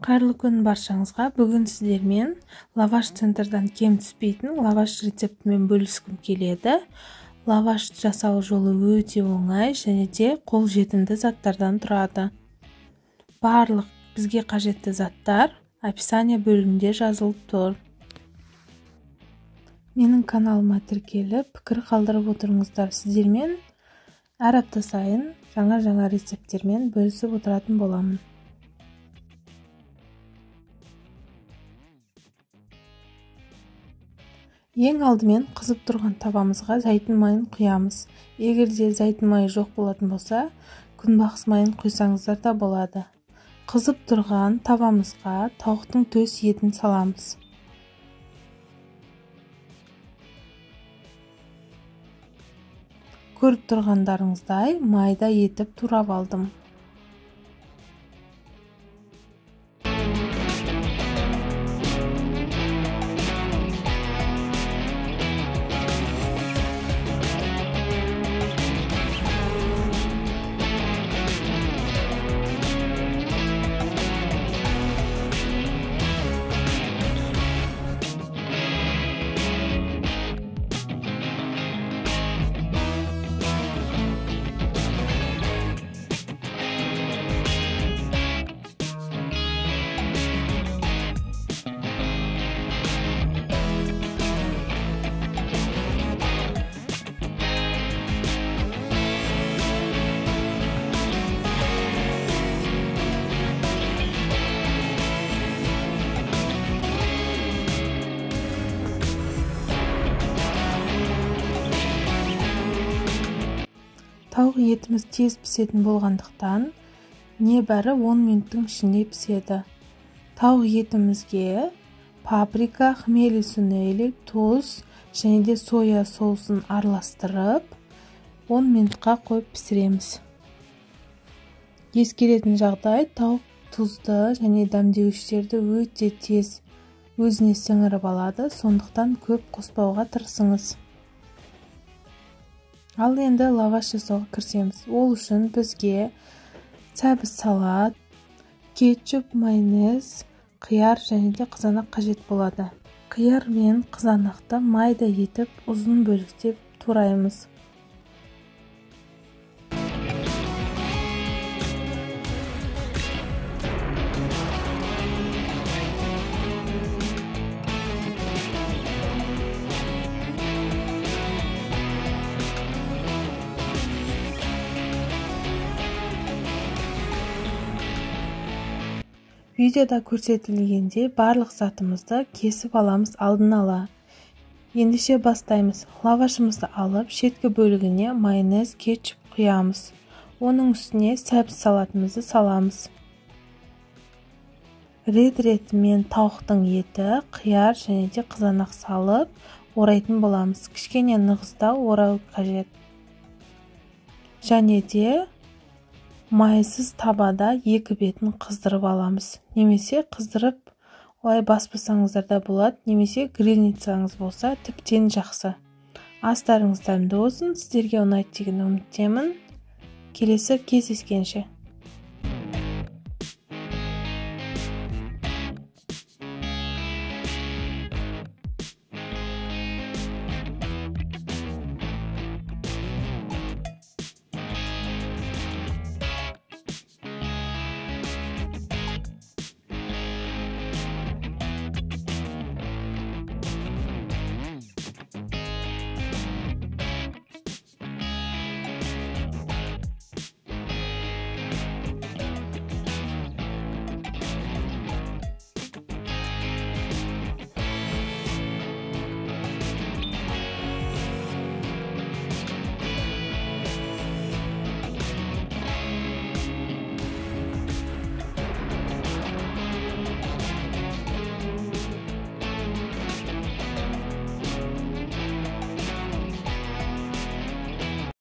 Қайырлы күн баршаңызға. Бүгін сіздермен лаваш центрдан кем түспейтін лаваш рецептімен бөліскім келеді. Лаваш жасау жолы өте оңай және де қолжетімді заттардан тұрады. Барлық бізге қажетті заттар описание бөлімінде жазылып тұр. Менің каналыма тіркеліп, пікір қалдырып отырыңыздар. Сіздермен әр апта сайын жаңа рецепттермен бөлісіп отыратын боламын. Ең алдымен қызып тұрған табамызға зәйтүн майын құямыз. Егер де зәйтүн майы жоқ болатын болса, күнбағыс майын құйсаңыздар да болады. Қызып тұрған табамызға тауықтың төс етін саламыз. Көріп тұрғандарыңыздай майда етіп турап алдым. Тауық етіміз тез пісетін болғандықтан, небәрі 10 минуттың ішінде піседі. Тауық етімізге паприка, хмели сунели, тұз және де соя соусын араластырып, 10 минутқа қойып пісіреміз. Ескеретін жағдай, тауық тұзды және дәмдеуіштерді өте тез өзіне сіңіріп алады, сондықтан көп қоспауға тырысыңыз. Ал енді лаваш жасауға кірісеміз. Ол үшін бізге сәбіз салат, кетчуп, майонез, қияр және де қызанақ қажет болады. Қияр мен қызанақты майда етіп, ұзын бөліктеп тураймыз. Видеода көрсетілгенде барлық затымызды кесіп аламыз алдын ала. Ендеше бастаймыз. Лавашымызды алып, шеткі бөлігіне майонез, кетчуп құямыз. Оның үстіне сәбіз салатымызды саламыз. Рет-ретімен тауықтың еті, қияр және де қызанақ салып, орайтын боламыз. Кішкене нығыздау орау қажет. Және де майсыз табада екі бетін қыздырып аламыз. Немесе қыздырып, олай баспасаңыздар да болады, немесе грильницаңыз болса тіптен жақсы. Астарыңыз дәмді болсын, сіздерге ұнайды деген үміттемін. Келесі кездескенше.